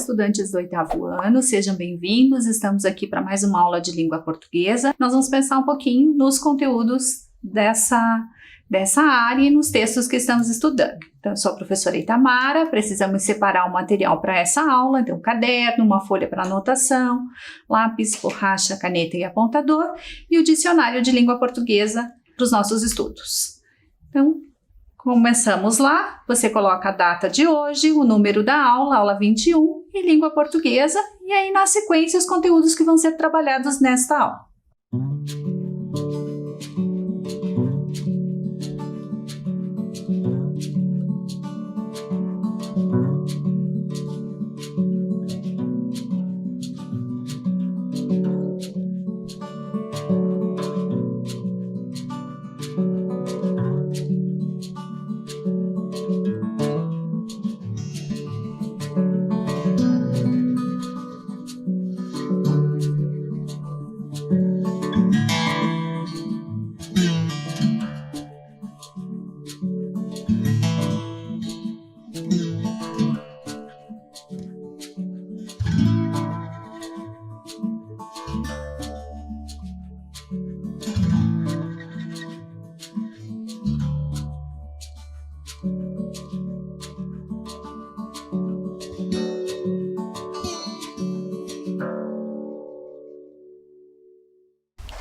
estudantes do 8º ano, sejam bem-vindos. Estamos aqui para mais uma aula de língua portuguesa. Nós vamos pensar um pouquinho nos conteúdos dessa área e nos textos que estamos estudando. Então, eu sou a professora Itamara, precisamos separar o material para essa aula, então caderno, uma folha para anotação, lápis, borracha, caneta e apontador, e o dicionário de língua portuguesa para os nossos estudos. Então, começamos lá, você coloca a data de hoje, o número da aula, aula 21, e língua portuguesa, e aí na sequência os conteúdos que vão ser trabalhados nesta aula.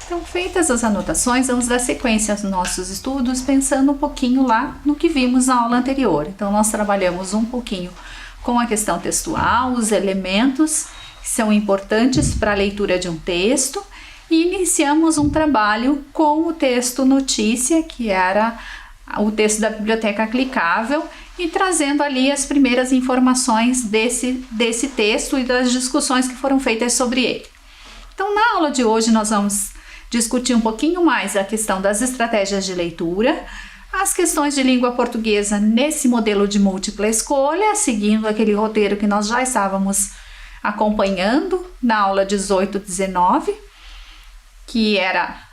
Então, feitas as anotações, vamos dar sequência aos nossos estudos, pensando um pouquinho lá no que vimos na aula anterior. Então, nós trabalhamos um pouquinho com a questão textual, os elementos que são importantes para a leitura de um texto, e iniciamos um trabalho com o texto notícia, que era o texto da biblioteca clicável, e trazendo ali as primeiras informações desse texto e das discussões que foram feitas sobre ele. Então, na aula de hoje, nós vamos discutir um pouquinho mais a questão das estratégias de leitura, as questões de língua portuguesa nesse modelo de múltipla escolha, seguindo aquele roteiro que nós já estávamos acompanhando na aula 18-19, que era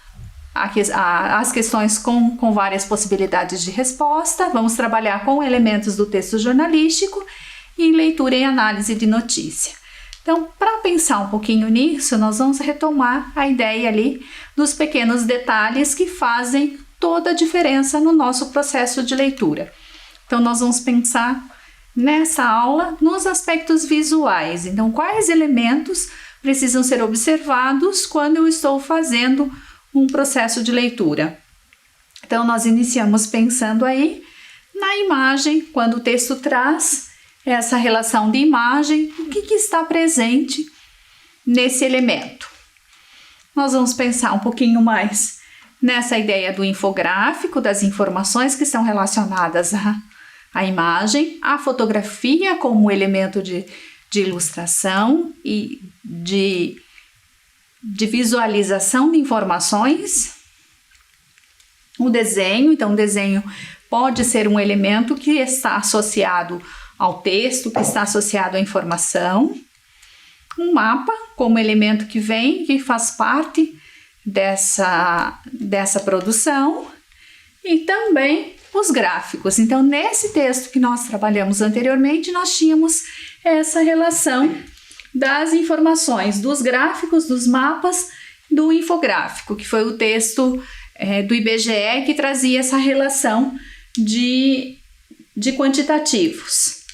as questões com várias possibilidades de resposta. Vamos trabalhar com elementos do texto jornalístico e leitura e análise de notícia. Então, para pensar um pouquinho nisso, nós vamos retomar a ideia ali dos pequenos detalhes que fazem toda a diferença no nosso processo de leitura. Então, nós vamos pensar nessa aula nos aspectos visuais. Então, quais elementos precisam ser observados quando eu estou fazendo um processo de leitura? Então, nós iniciamos pensando aí na imagem, quando o texto traz essa relação de imagem, o que está presente nesse elemento. Nós vamos pensar um pouquinho mais nessa ideia do infográfico, das informações que estão relacionadas à imagem, a fotografia como elemento de ilustração e de visualização de informações, o desenho. Então, o desenho pode ser um elemento que está associado ao texto, que está associado à informação, um mapa como elemento que faz parte dessa produção, e também os gráficos. Então, nesse texto que nós trabalhamos anteriormente, nós tínhamos essa relação das informações, dos gráficos, dos mapas, do infográfico, que foi o texto do IBGE que trazia essa relação de quantitativos.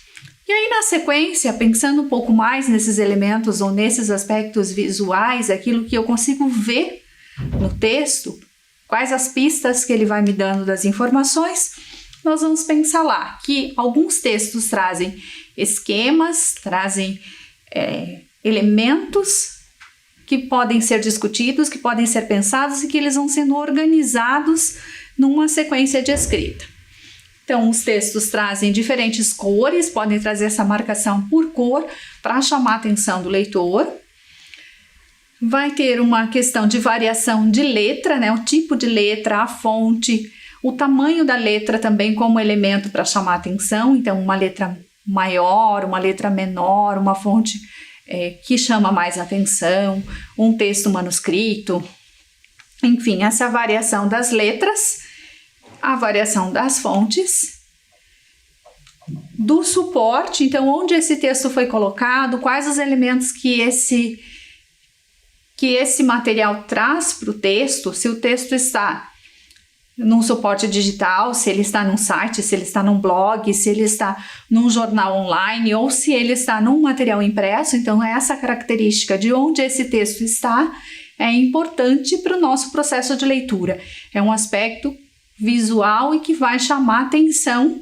E aí, na sequência, pensando um pouco mais nesses elementos ou nesses aspectos visuais, aquilo que eu consigo ver no texto, quais as pistas que ele vai me dando das informações, nós vamos pensar lá que alguns textos trazem esquemas, trazem elementos que podem ser discutidos, que podem ser pensados e que eles vão sendo organizados numa sequência de escrita. Então, os textos trazem diferentes cores, podem trazer essa marcação por cor para chamar a atenção do leitor. Vai ter uma questão de variação de letra, né? O tipo de letra, a fonte, o tamanho da letra também como elemento para chamar a atenção. Então, uma letra maior, uma letra menor, uma fonte que chama mais atenção, um texto manuscrito. Enfim, essa variação das letras, a variação das fontes, do suporte, então onde esse texto foi colocado, quais os elementos que esse material traz para o texto, se o texto está num suporte digital, se ele está num site, se ele está num blog, se ele está num jornal online ou se ele está num material impresso. Então essa característica de onde esse texto está é importante para o nosso processo de leitura. É um aspecto visual e que vai chamar a atenção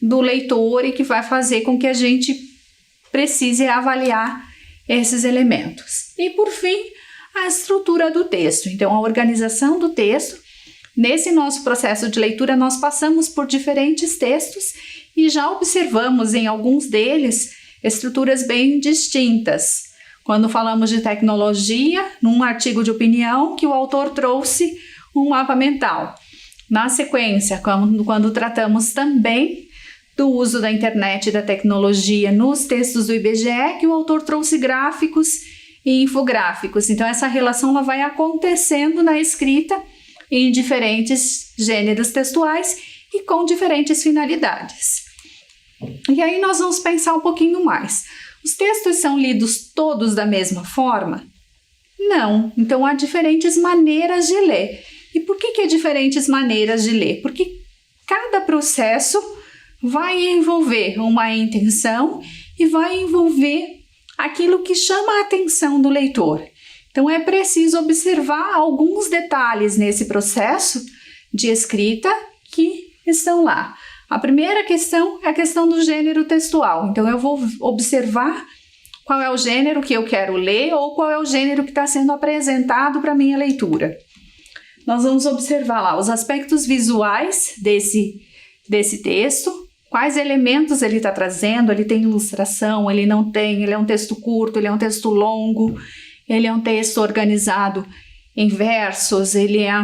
do leitor e que vai fazer com que a gente precise avaliar esses elementos. E por fim, a estrutura do texto. Então a organização do texto. Nesse nosso processo de leitura, nós passamos por diferentes textos e já observamos em alguns deles estruturas bem distintas. Quando falamos de tecnologia, num artigo de opinião que o autor trouxe um mapa mental. Na sequência, quando tratamos também do uso da internet e da tecnologia nos textos do IBGE, que o autor trouxe gráficos e infográficos. Então essa relação ela vai acontecendo na escrita em diferentes gêneros textuais e com diferentes finalidades. E aí nós vamos pensar um pouquinho mais. Os textos são lidos todos da mesma forma? Não. Então há diferentes maneiras de ler. E por que há diferentes maneiras de ler? Porque cada processo vai envolver uma intenção e vai envolver aquilo que chama a atenção do leitor. Então é preciso observar alguns detalhes nesse processo de escrita que estão lá. A primeira questão é a questão do gênero textual. Então eu vou observar qual é o gênero que eu quero ler ou qual é o gênero que está sendo apresentado para a minha leitura. Nós vamos observar lá os aspectos visuais desse texto, quais elementos ele está trazendo, ele tem ilustração, ele não tem, ele é um texto curto, ele é um texto longo, ele é um texto organizado em versos, ele é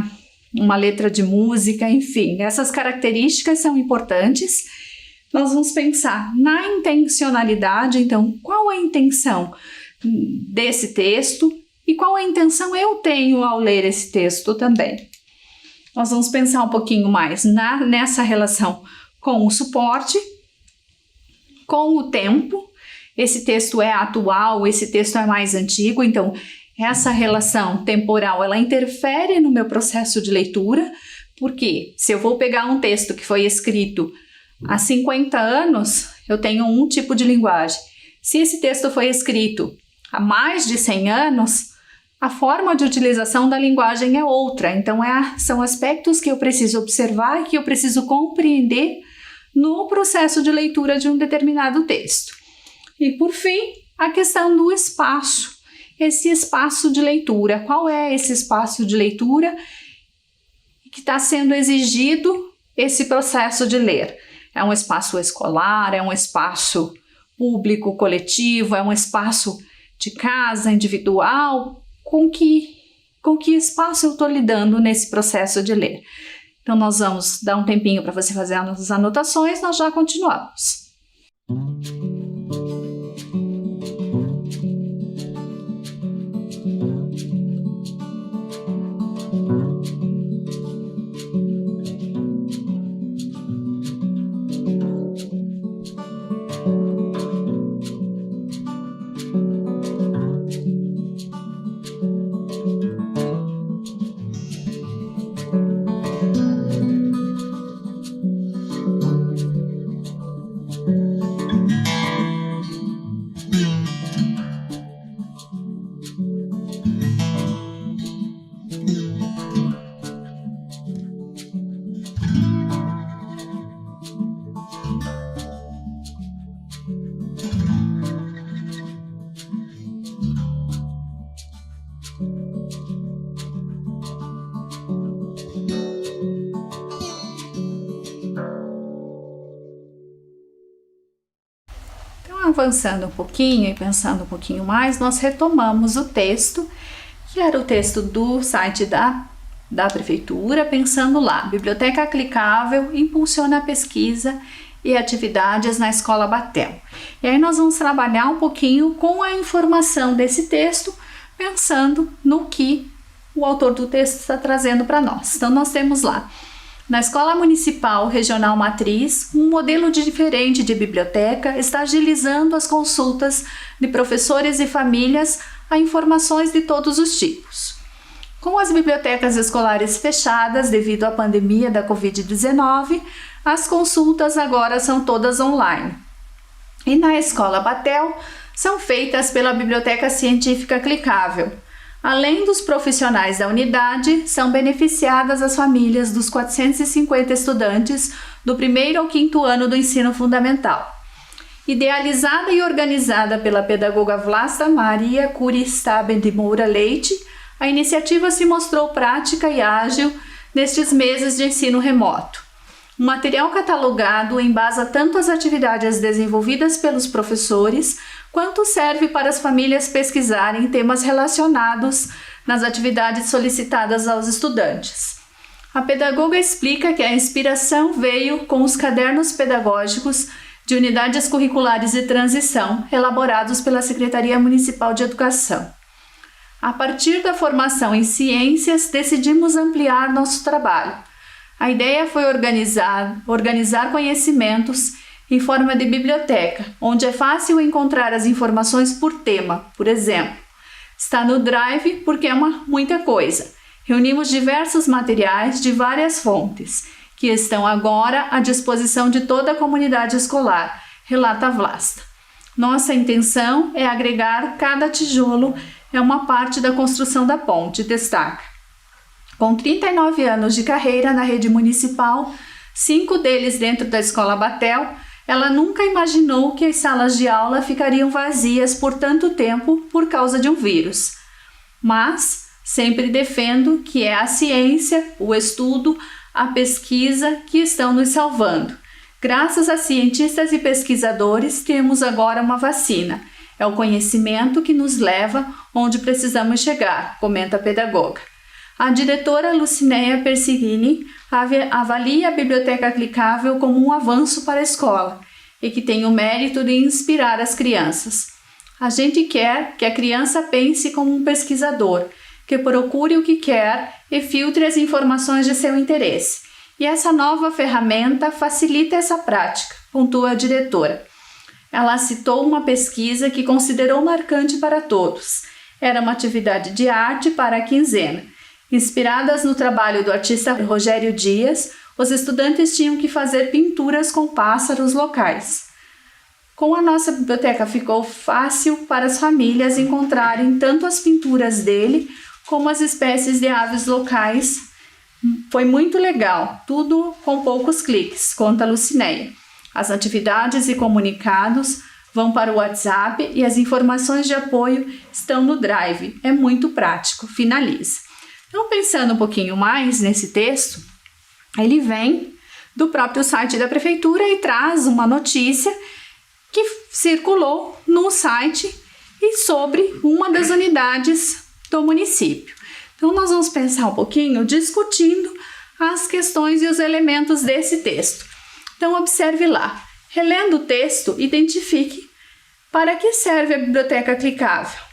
uma letra de música, enfim. Essas características são importantes. Nós vamos pensar na intencionalidade, então, qual a intenção desse texto e qual a intenção eu tenho ao ler esse texto também. Nós vamos pensar um pouquinho mais nessa relação com o suporte, com o tempo. Esse texto é atual, esse texto é mais antigo, então essa relação temporal, ela interfere no meu processo de leitura, porque se eu vou pegar um texto que foi escrito há 50 anos, eu tenho um tipo de linguagem. Se esse texto foi escrito há mais de 100 anos, a forma de utilização da linguagem é outra. Então são aspectos que eu preciso observar e que eu preciso compreender no processo de leitura de um determinado texto. E, por fim, a questão do espaço, esse espaço de leitura. Qual é esse espaço de leitura que está sendo exigido esse processo de ler? É um espaço escolar, é um espaço público, coletivo, é um espaço de casa, individual? Com que espaço eu estou lidando nesse processo de ler? Então, nós vamos dar um tempinho para você fazer as anotações, nós já continuamos. Avançando um pouquinho e pensando um pouquinho mais, nós retomamos o texto, que era o texto do site da prefeitura, pensando lá, Biblioteca Clicável impulsiona a pesquisa e atividades na Escola Batel. E aí nós vamos trabalhar um pouquinho com a informação desse texto, pensando no que o autor do texto está trazendo para nós. Então nós temos lá Na Escola Municipal Regional Matriz, um modelo diferente de biblioteca está agilizando as consultas de professores e famílias a informações de todos os tipos. Com as bibliotecas escolares fechadas devido à pandemia da Covid-19, as consultas agora são todas online. E na Escola Batel, são feitas pela Biblioteca Científica Clicável. Além dos profissionais da unidade, são beneficiadas as famílias dos 450 estudantes do 1º ao 5º ano do ensino fundamental. Idealizada e organizada pela pedagoga Vlasta Maria Curi-Staben de Moura Leite, a iniciativa se mostrou prática e ágil nestes meses de ensino remoto. O material catalogado embasa tanto as atividades desenvolvidas pelos professores, quanto serve para as famílias pesquisarem temas relacionados nas atividades solicitadas aos estudantes. A pedagoga explica que a inspiração veio com os cadernos pedagógicos de unidades curriculares de transição, elaborados pela Secretaria Municipal de Educação. A partir da formação em ciências, decidimos ampliar nosso trabalho. A ideia foi organizar conhecimentos em forma de biblioteca, onde é fácil encontrar as informações por tema. Por exemplo, está no Drive porque é muita coisa. Reunimos diversos materiais de várias fontes, que estão agora à disposição de toda a comunidade escolar, relata Vlasta. Nossa intenção é agregar cada tijolo, é uma parte da construção da ponte, destaca. Com 39 anos de carreira na rede municipal, 5 deles dentro da Escola Batel, ela nunca imaginou que as salas de aula ficariam vazias por tanto tempo por causa de um vírus. Mas sempre defendo que é a ciência, o estudo, a pesquisa que estão nos salvando. Graças a cientistas e pesquisadores, temos agora uma vacina. É o conhecimento que nos leva onde precisamos chegar, comenta a pedagoga. A diretora Lucinéia Persigini avalia a Biblioteca Clicável como um avanço para a escola e que tem o mérito de inspirar as crianças. A gente quer que a criança pense como um pesquisador, que procure o que quer e filtre as informações de seu interesse. E essa nova ferramenta facilita essa prática, pontua a diretora. Ela citou uma pesquisa que considerou marcante para todos. Era uma atividade de arte para a quinzena. Inspiradas no trabalho do artista Rogério Dias, os estudantes tinham que fazer pinturas com pássaros locais. Com a nossa biblioteca ficou fácil para as famílias encontrarem tanto as pinturas dele como as espécies de aves locais. Foi muito legal, tudo com poucos cliques, conta Lucinéia. As atividades e comunicados vão para o WhatsApp e as informações de apoio estão no Drive. É muito prático, finaliza. Então, pensando um pouquinho mais nesse texto, ele vem do próprio site da prefeitura e traz uma notícia que circulou no site e sobre uma das unidades do município. Então, nós vamos pensar um pouquinho discutindo as questões e os elementos desse texto. Então, observe lá. Relendo o texto, identifique para que serve a biblioteca clicável.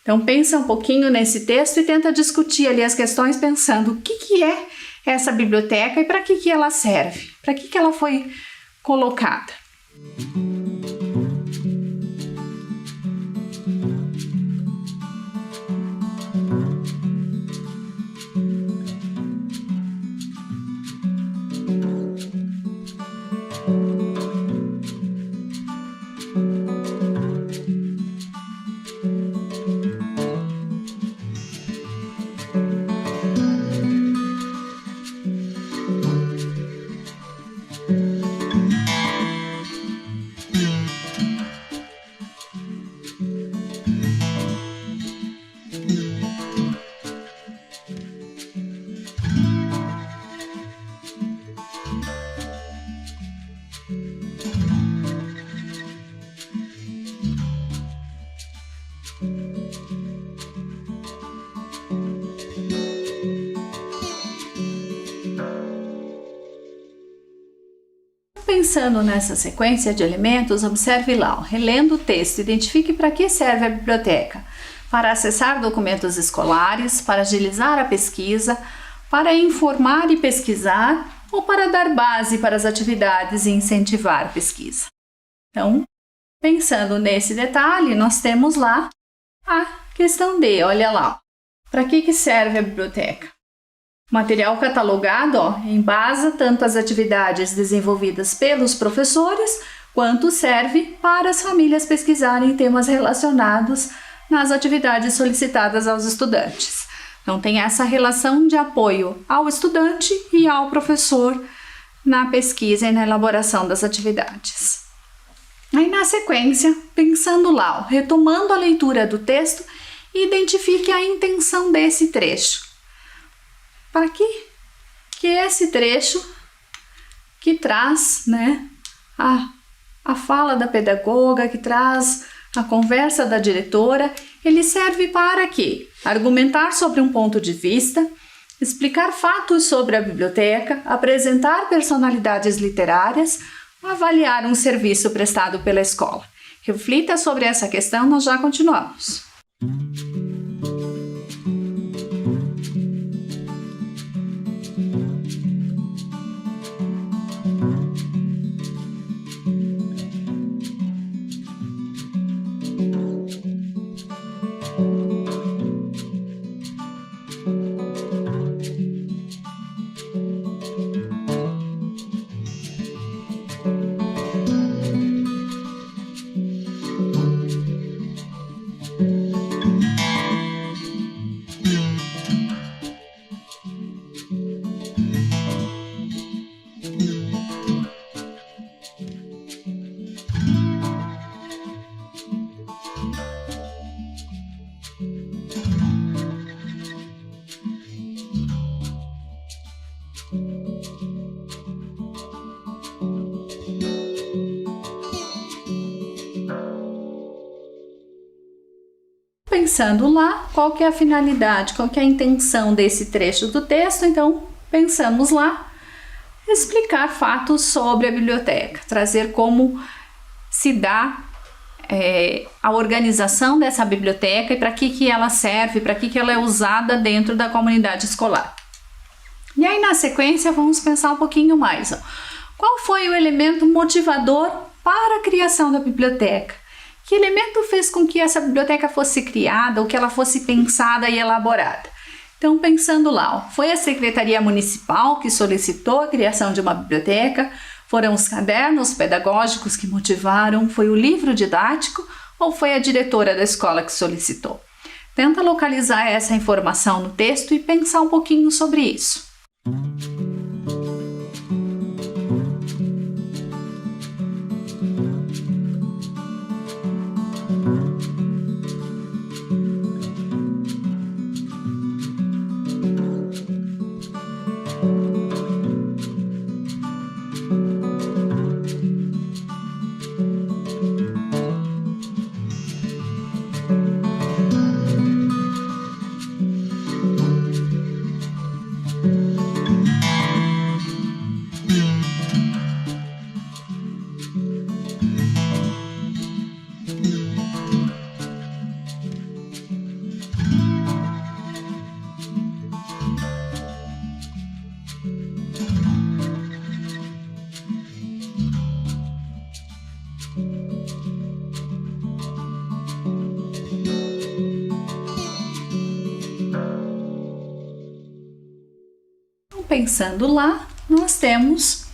Então, pensa um pouquinho nesse texto e tenta discutir ali as questões pensando o que é essa biblioteca e para que ela serve, para que ela foi colocada. Pensando nessa sequência de elementos, observe lá, relendo o texto, identifique para que serve a biblioteca. para acessar documentos escolares, para agilizar a pesquisa, para informar e pesquisar ou para dar base para as atividades e incentivar a pesquisa. Então, pensando nesse detalhe, nós temos lá a questão D, olha lá. Para que serve a biblioteca? O material catalogado embasa tanto as atividades desenvolvidas pelos professores, quanto serve para as famílias pesquisarem temas relacionados nas atividades solicitadas aos estudantes. Então, tem essa relação de apoio ao estudante e ao professor na pesquisa e na elaboração das atividades. Aí, na sequência, pensando lá, retomando a leitura do texto, identifique a intenção desse trecho. Para que esse trecho que traz, a fala da pedagoga, que traz a conversa da diretora, ele serve para quê? Argumentar sobre um ponto de vista, explicar fatos sobre a biblioteca, apresentar personalidades literárias, avaliar um serviço prestado pela escola. Reflita sobre essa questão, nós já continuamos. Pensando lá, qual que é a finalidade, qual que é a intenção desse trecho do texto, então pensamos lá, explicar fatos sobre a biblioteca, trazer como se dá a organização dessa biblioteca e para que ela serve, para que ela é usada dentro da comunidade escolar. E aí, na sequência, vamos pensar um pouquinho mais. Qual foi o elemento motivador para a criação da biblioteca? Que elemento fez com que essa biblioteca fosse criada ou que ela fosse pensada e elaborada? Então, pensando lá, foi a Secretaria Municipal que solicitou a criação de uma biblioteca? Foram os cadernos pedagógicos que motivaram? Foi o livro didático ou foi a diretora da escola que solicitou? Tenta localizar essa informação no texto e pensar um pouquinho sobre isso. Pensando lá, nós temos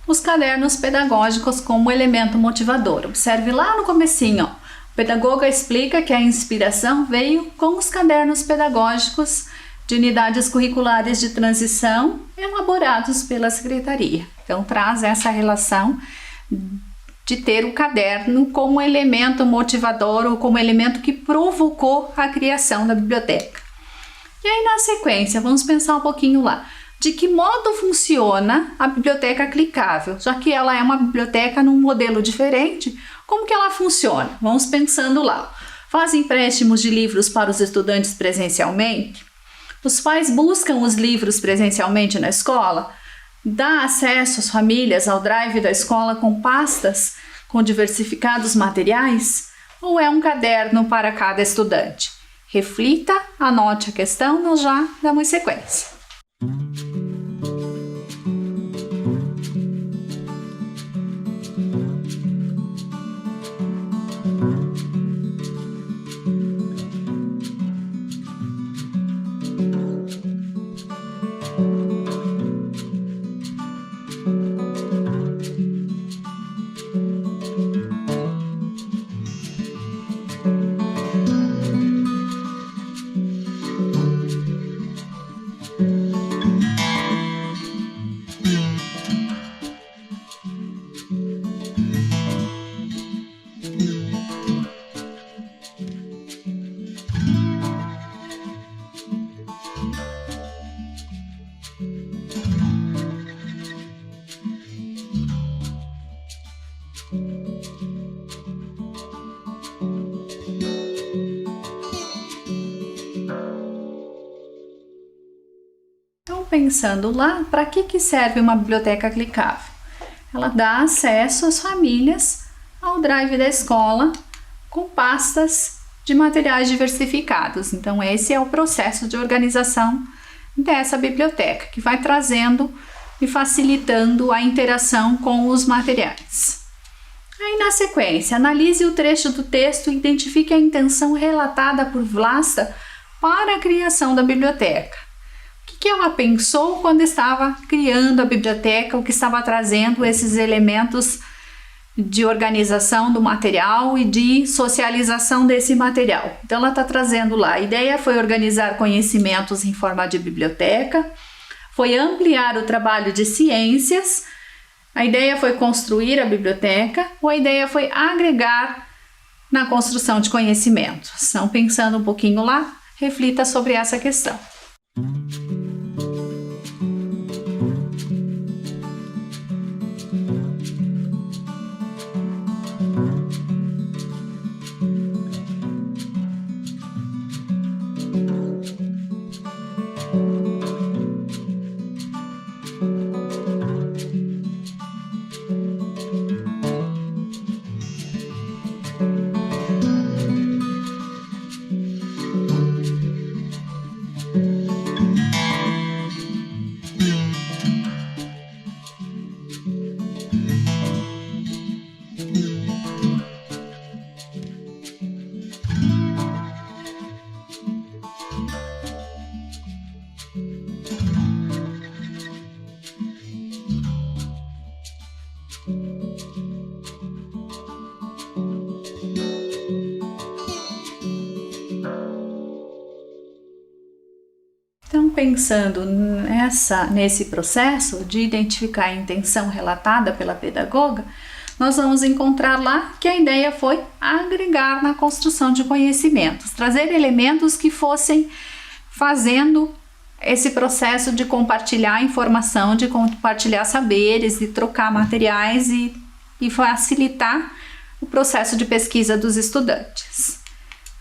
os cadernos pedagógicos como elemento motivador. Observe lá no comecinho, o pedagoga explica que a inspiração veio com os cadernos pedagógicos de unidades curriculares de transição elaborados pela secretaria. Então, traz essa relação de ter o caderno como elemento motivador ou como elemento que provocou a criação da biblioteca. E aí, na sequência, vamos pensar um pouquinho lá. De que modo funciona a biblioteca clicável? Já que ela é uma biblioteca num modelo diferente, como que ela funciona? Vamos pensando lá. Faz empréstimos de livros para os estudantes presencialmente? Os pais buscam os livros presencialmente na escola? Dá acesso às famílias ao drive da escola com pastas com diversificados materiais? Ou é um caderno para cada estudante? Reflita, anote a questão, nós já damos sequência. Então, pensando lá, para que serve uma biblioteca clicável? Ela dá acesso às famílias ao drive da escola com pastas de materiais diversificados. Então, esse é o processo de organização dessa biblioteca, que vai trazendo e facilitando a interação com os materiais. Aí, na sequência, analise o trecho do texto e identifique a intenção relatada por Vlasta para a criação da biblioteca. O que ela pensou quando estava criando a biblioteca, o que estava trazendo esses elementos de organização do material e de socialização desse material. Então, ela está trazendo lá, a ideia foi organizar conhecimentos em forma de biblioteca, foi ampliar o trabalho de ciências, a ideia foi construir a biblioteca, ou a ideia foi agregar na construção de conhecimentos. Então, pensando um pouquinho lá, reflita sobre essa questão. Então, pensando nesse processo de identificar a intenção relatada pela pedagoga, nós vamos encontrar lá que a ideia foi agregar na construção de conhecimentos, trazer elementos que fossem fazendo esse processo de compartilhar informação, de compartilhar saberes, de trocar materiais e facilitar o processo de pesquisa dos estudantes.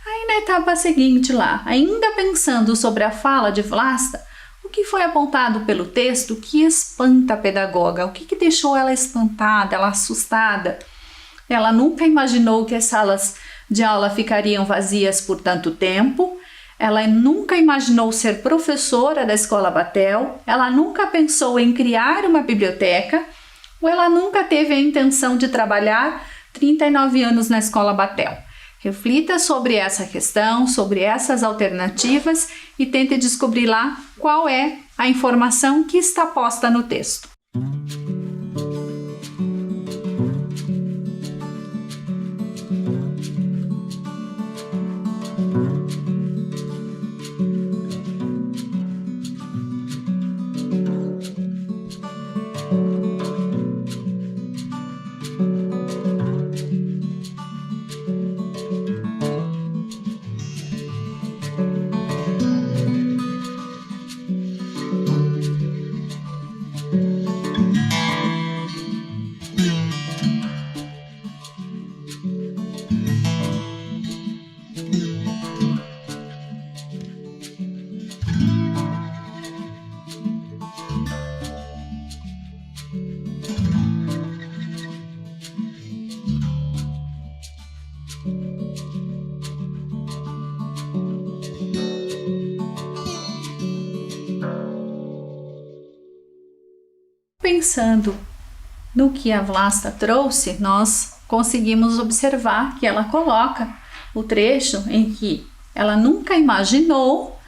Aí na etapa seguinte lá, ainda pensando sobre a fala de Vlasta, o que foi apontado pelo texto que espanta a pedagoga? O que deixou ela espantada, ela assustada? Ela nunca imaginou que as salas de aula ficariam vazias por tanto tempo, ela nunca imaginou ser professora da Escola Batel, ela nunca pensou em criar uma biblioteca, ou ela nunca teve a intenção de trabalhar 39 anos na Escola Batel. Reflita sobre essa questão, sobre essas alternativas e tente descobrir lá qual é a informação que está posta no texto. Pensando no que a Vlasta trouxe, nós conseguimos observar que ela coloca o trecho em que ela nunca imaginou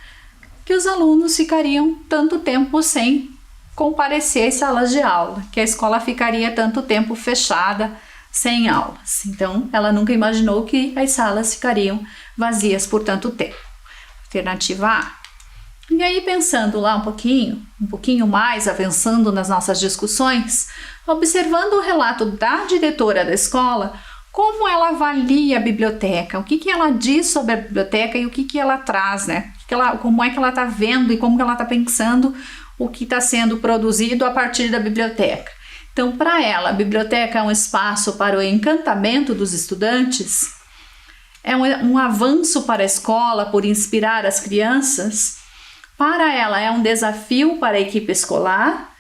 que os alunos ficariam tanto tempo sem comparecer às salas de aula, que a escola ficaria tanto tempo fechada, sem aulas. Então, ela nunca imaginou que as salas ficariam vazias por tanto tempo. Alternativa A. E aí, pensando lá um pouquinho mais, avançando nas nossas discussões, observando o relato da diretora da escola, como ela avalia a biblioteca, o que ela diz sobre a biblioteca e o que ela traz, né? Como é que ela está vendo e como que ela está pensando o que está sendo produzido a partir da biblioteca. Então, para ela, a biblioteca é um espaço para o encantamento dos estudantes, é um avanço para a escola por inspirar as crianças, para ela é um desafio para a equipe escolar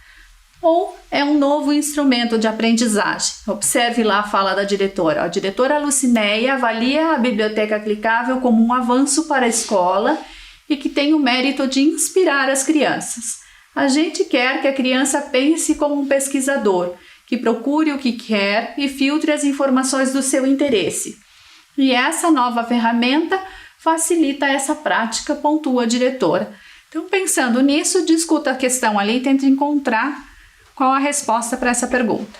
ou é um novo instrumento de aprendizagem. Observe lá a fala da diretora. A diretora Lucinéia avalia a biblioteca clicável como um avanço para a escola e que tem o mérito de inspirar as crianças. A gente quer que a criança pense como um pesquisador, que procure o que quer e filtre as informações do seu interesse. E essa nova ferramenta facilita essa prática, pontua a diretora. Então, pensando nisso, discuta a questão ali e tenta encontrar qual a resposta para essa pergunta.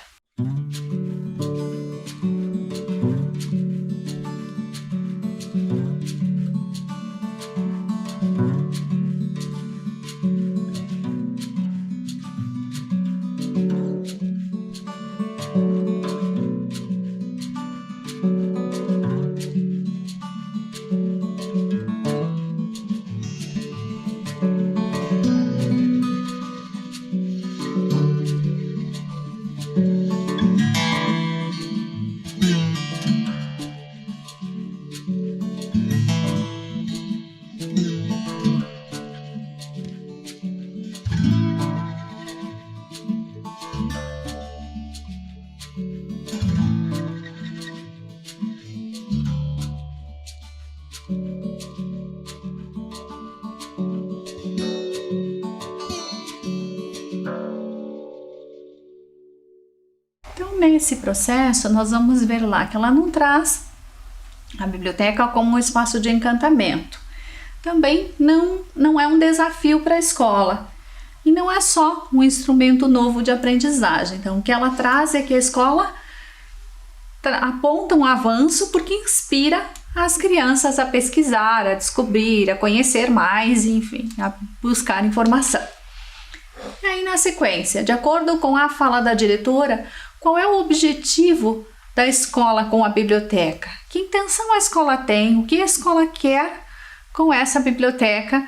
Então, nesse processo, nós vamos ver lá que ela não traz a biblioteca como um espaço de encantamento. Também não é um desafio para a escola. E não é só um instrumento novo de aprendizagem. Então, o que ela traz é que a escola aponta um avanço porque inspira as crianças a pesquisar, a descobrir, a conhecer mais, enfim, a buscar informação. E aí, na sequência, de acordo com a fala da diretora, qual é o objetivo da escola com a biblioteca? Que intenção a escola tem? O que a escola quer com essa biblioteca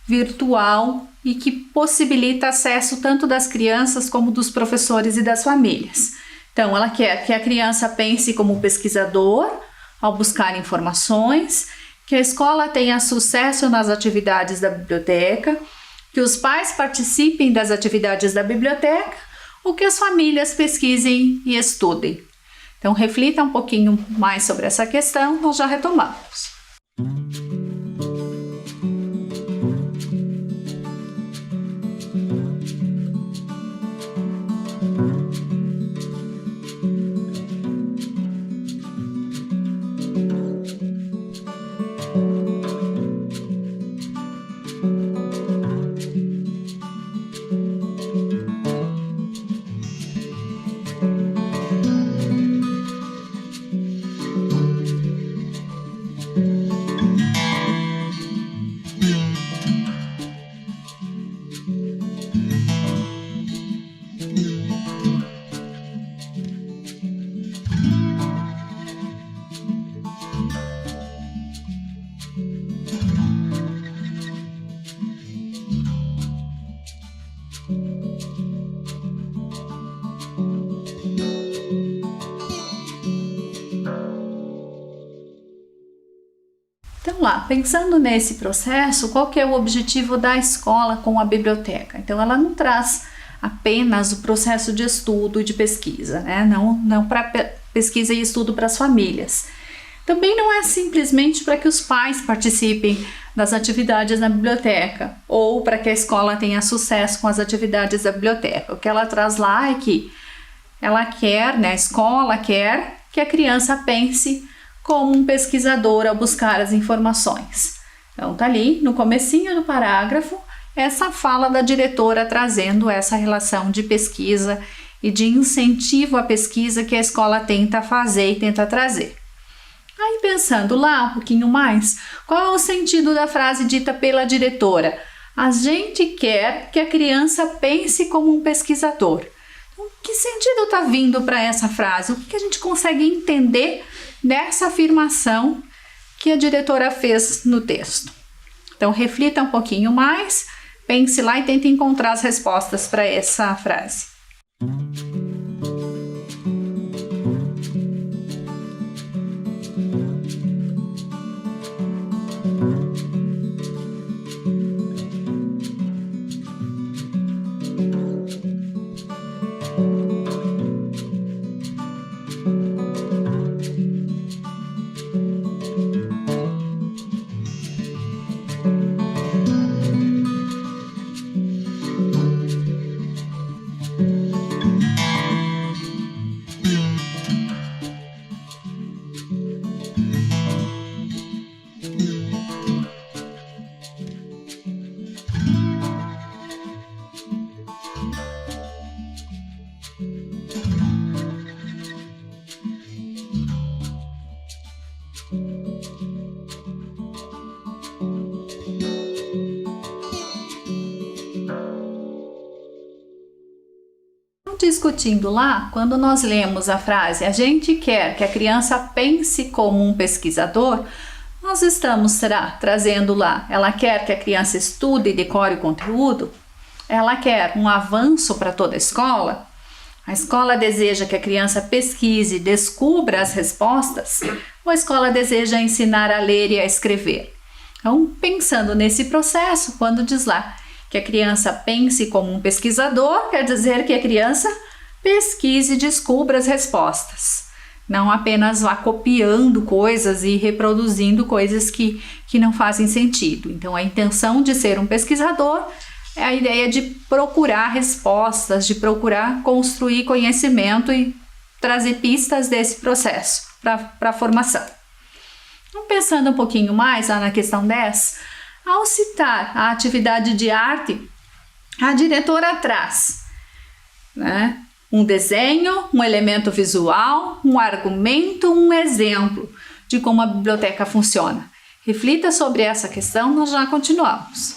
virtual e que possibilita acesso tanto das crianças como dos professores e das famílias? Então, ela quer que a criança pense como pesquisador ao buscar informações, que a escola tenha sucesso nas atividades da biblioteca, que os pais participem das atividades da biblioteca ou que as famílias pesquisem e estudem. Então, reflita um pouquinho mais sobre essa questão, nós já retomamos. Então lá, pensando nesse processo, qual que é o objetivo da escola com a biblioteca? Então ela não traz apenas o processo de estudo e de pesquisa, né? Não para pesquisa e estudo para as famílias. Também não é simplesmente para que os pais participem das atividades na biblioteca ou para que a escola tenha sucesso com as atividades da biblioteca. O que ela traz lá é que ela quer, né, a escola quer que a criança pense como um pesquisador ao buscar as informações. Então tá ali no comecinho do parágrafo essa fala da diretora trazendo essa relação de pesquisa e de incentivo à pesquisa que a escola tenta fazer e tenta trazer. Aí pensando lá um pouquinho mais, qual é o sentido da frase dita pela diretora? A gente quer que a criança pense como um pesquisador. Então, que sentido está vindo para essa frase? O que a gente consegue entender dessa afirmação que a diretora fez no texto? Então reflita um pouquinho mais, pense lá e tente encontrar as respostas para essa frase. Discutindo lá, quando nós lemos a frase a gente quer que a criança pense como um pesquisador, nós estamos trazendo lá, ela quer que a criança estude e decore o conteúdo, ela quer um avanço para toda a escola deseja que a criança pesquise e descubra as respostas, ou a escola deseja ensinar a ler e a escrever. Então, pensando nesse processo, quando diz lá que a criança pense como um pesquisador, quer dizer que a criança pesquise e descubra as respostas. Não apenas vá copiando coisas e reproduzindo coisas que não fazem sentido. Então, a intenção de ser um pesquisador é a ideia de procurar respostas, de procurar construir conhecimento e trazer pistas desse processo para a formação. Então, pensando um pouquinho mais lá na questão 10, ao citar a atividade de arte, a diretora traz, né, um desenho, um elemento visual, um argumento, um exemplo de como a biblioteca funciona. Reflita sobre essa questão, nós já continuamos.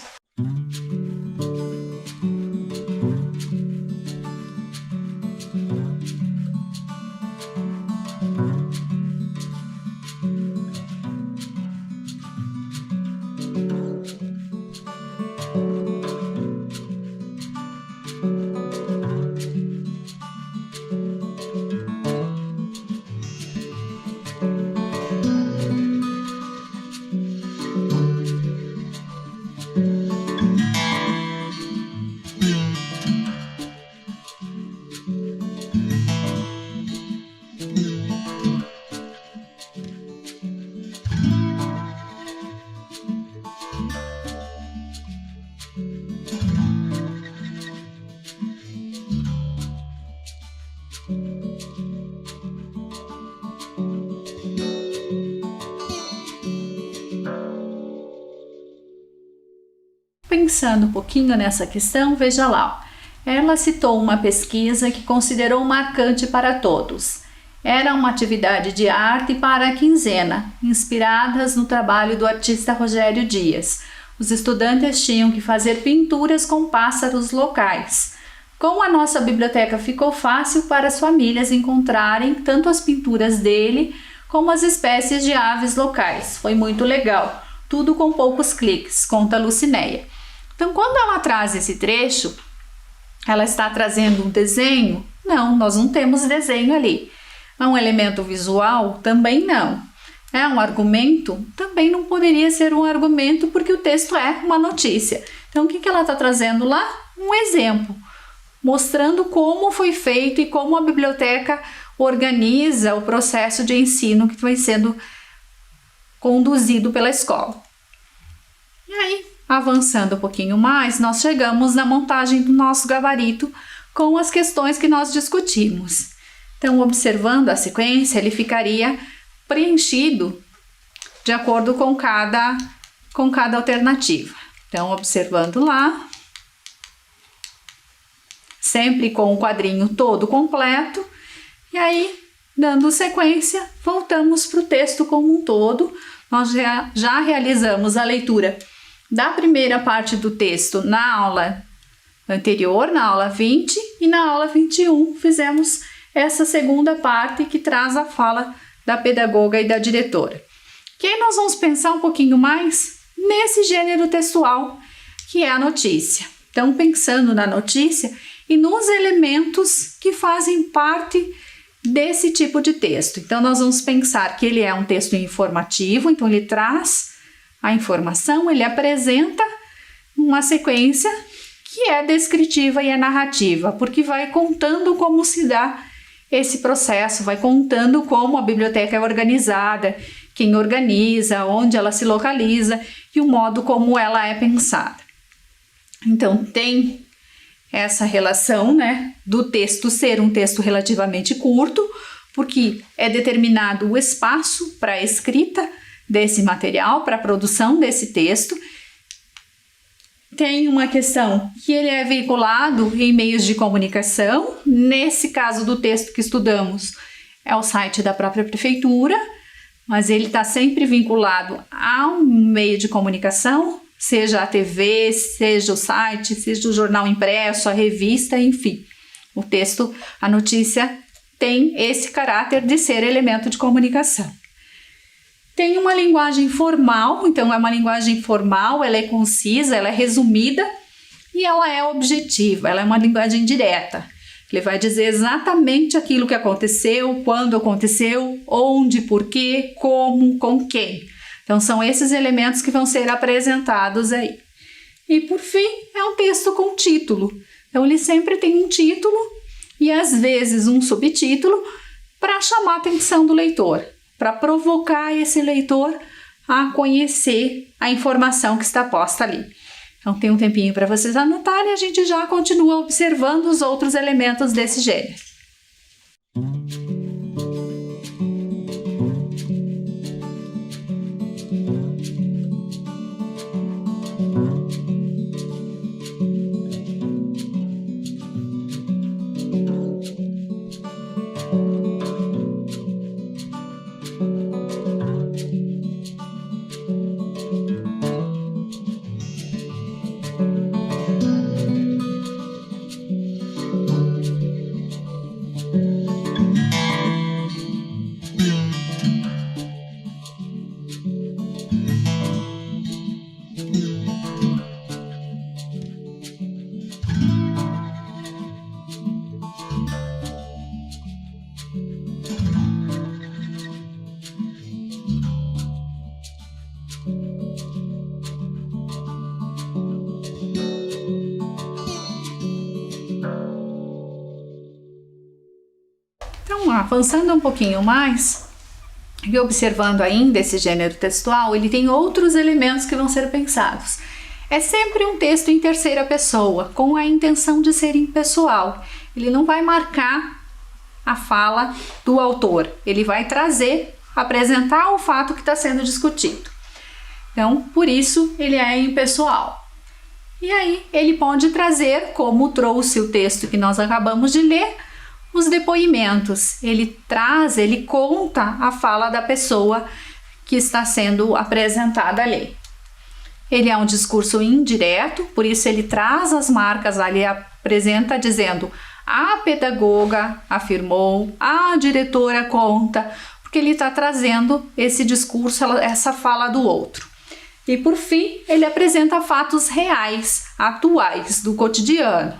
Pensando um pouquinho nessa questão, veja lá. Ela citou uma pesquisa que considerou marcante para todos. Era uma atividade de arte para a quinzena, inspiradas no trabalho do artista Rogério Dias. Os estudantes tinham que fazer pinturas com pássaros locais. Com a nossa biblioteca ficou fácil para as famílias encontrarem tanto as pinturas dele como as espécies de aves locais. Foi muito legal, tudo com poucos cliques, conta Lucinéia. Então, quando ela traz esse trecho, ela está trazendo um desenho? Não, nós não temos desenho ali. É um elemento visual? Também não. É um argumento? Também não poderia ser um argumento porque o texto é uma notícia. Então, o que ela está trazendo lá? Um exemplo, mostrando como foi feito e como a biblioteca organiza o processo de ensino que vai sendo conduzido pela escola. E aí, avançando um pouquinho mais, nós chegamos na montagem do nosso gabarito com as questões que nós discutimos. Então, observando a sequência, ele ficaria preenchido de acordo com cada alternativa. Então, observando lá, sempre com o quadrinho todo completo, e aí, dando sequência, voltamos para o texto como um todo. Nós já realizamos a leitura da primeira parte do texto na aula anterior, na aula 20, e na aula 21 fizemos essa segunda parte que traz a fala da pedagoga e da diretora. Que aí nós vamos pensar um pouquinho mais nesse gênero textual que é a notícia. Então, pensando na notícia e nos elementos que fazem parte desse tipo de texto. Então, nós vamos pensar que ele é um texto informativo, então ele traz a informação, ele apresenta uma sequência que é descritiva e é narrativa, porque vai contando como se dá esse processo, vai contando como a biblioteca é organizada, quem organiza, onde ela se localiza e o modo como ela é pensada. Então, tem essa relação, né, do texto ser um texto relativamente curto, porque é determinado o espaço para a escrita desse material, para a produção desse texto. Tem uma questão que ele é veiculado em meios de comunicação. Nesse caso do texto que estudamos, é o site da própria prefeitura, mas ele está sempre vinculado a um meio de comunicação, seja a TV, seja o site, seja o jornal impresso, a revista, enfim. O texto, a notícia, tem esse caráter de ser elemento de comunicação. Tem uma linguagem formal, então é uma linguagem formal, ela é concisa, ela é resumida e ela é objetiva, ela é uma linguagem direta. Ele vai dizer exatamente aquilo que aconteceu, quando aconteceu, onde, por quê, como, com quem. Então, são esses elementos que vão ser apresentados aí. E, por fim, é um texto com título. Então, ele sempre tem um título e, às vezes, um subtítulo para chamar a atenção do leitor, para provocar esse leitor a conhecer a informação que está posta ali. Então, tem um tempinho para vocês anotarem e a gente já continua observando os outros elementos desse gênero. Avançando um pouquinho mais e observando ainda esse gênero textual, ele tem outros elementos que vão ser pensados. É sempre um texto em terceira pessoa, com a intenção de ser impessoal. Ele não vai marcar a fala do autor, ele vai apresentar o fato que está sendo discutido. Então, por isso, ele é impessoal. E aí, ele pode trazer, como trouxe o texto que nós acabamos de ler, os depoimentos. Ele conta a fala da pessoa que está sendo apresentada ali. Ele é um discurso indireto, por isso ele traz as marcas ali, apresenta dizendo a pedagoga afirmou, a diretora conta, porque ele está trazendo esse discurso, essa fala do outro. E por fim, ele apresenta fatos reais, atuais, do cotidiano.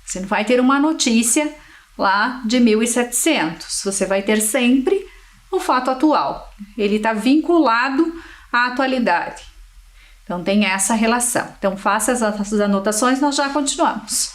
Você não vai ter uma notícia lá de 1700, você vai ter sempre o fato atual, ele está vinculado à atualidade, então tem essa relação. Então faça essas anotações, nós já continuamos.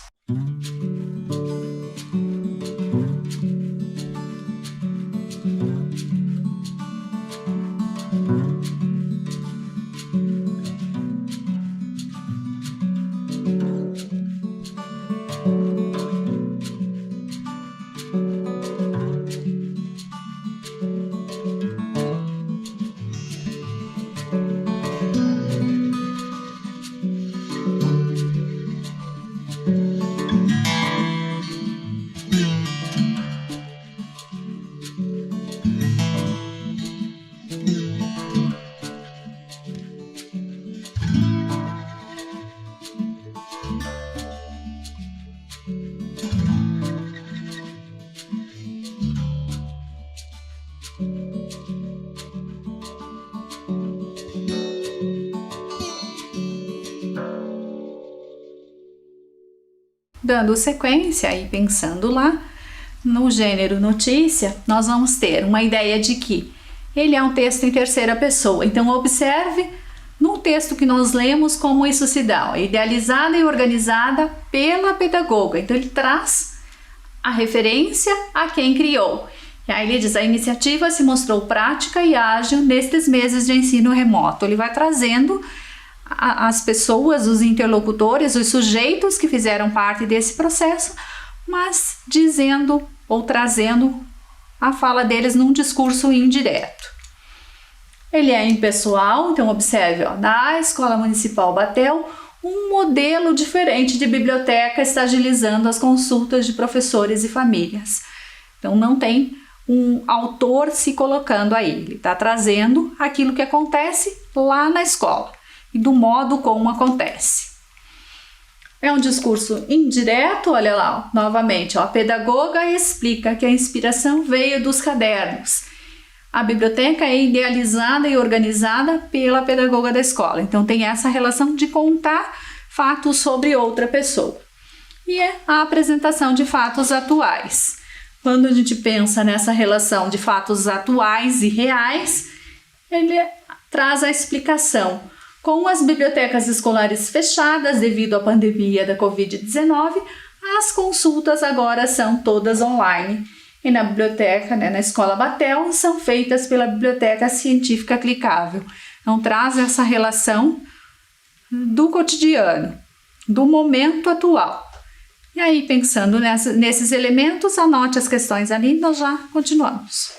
Dando sequência e pensando lá no gênero notícia, nós vamos ter uma ideia de que ele é um texto em terceira pessoa. Então observe no texto que nós lemos como isso se dá, idealizada e organizada pela pedagoga. Então ele traz a referência a quem criou. E aí ele diz: a iniciativa se mostrou prática e ágil nestes meses de ensino remoto. Ele vai trazendo as pessoas, os interlocutores, os sujeitos que fizeram parte desse processo, mas dizendo ou trazendo a fala deles num discurso indireto. Ele é impessoal, então observe, na Escola Municipal Batel, um modelo diferente de biblioteca está agilizando as consultas de professores e famílias. Então não tem um autor se colocando aí, ele está trazendo aquilo que acontece lá na escola e do modo como acontece. É um discurso indireto, olha lá, novamente, a pedagoga explica que a inspiração veio dos cadernos. A biblioteca é idealizada e organizada pela pedagoga da escola, então tem essa relação de contar fatos sobre outra pessoa. E é a apresentação de fatos atuais. Quando a gente pensa nessa relação de fatos atuais e reais, ele traz a explicação. Com as bibliotecas escolares fechadas devido à pandemia da Covid-19, as consultas agora são todas online. E na biblioteca, na Escola Batel, são feitas pela Biblioteca Científica Clicável. Então traz essa relação do cotidiano, do momento atual. E aí, pensando nesses elementos, anote as questões ali, nós já continuamos.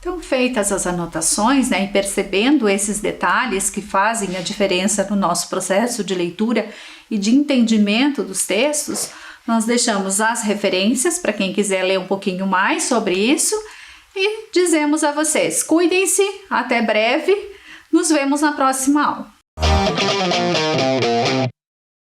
Então, feitas as anotações, e percebendo esses detalhes que fazem a diferença no nosso processo de leitura e de entendimento dos textos, nós deixamos as referências para quem quiser ler um pouquinho mais sobre isso e dizemos a vocês: cuidem-se, até breve, nos vemos na próxima aula.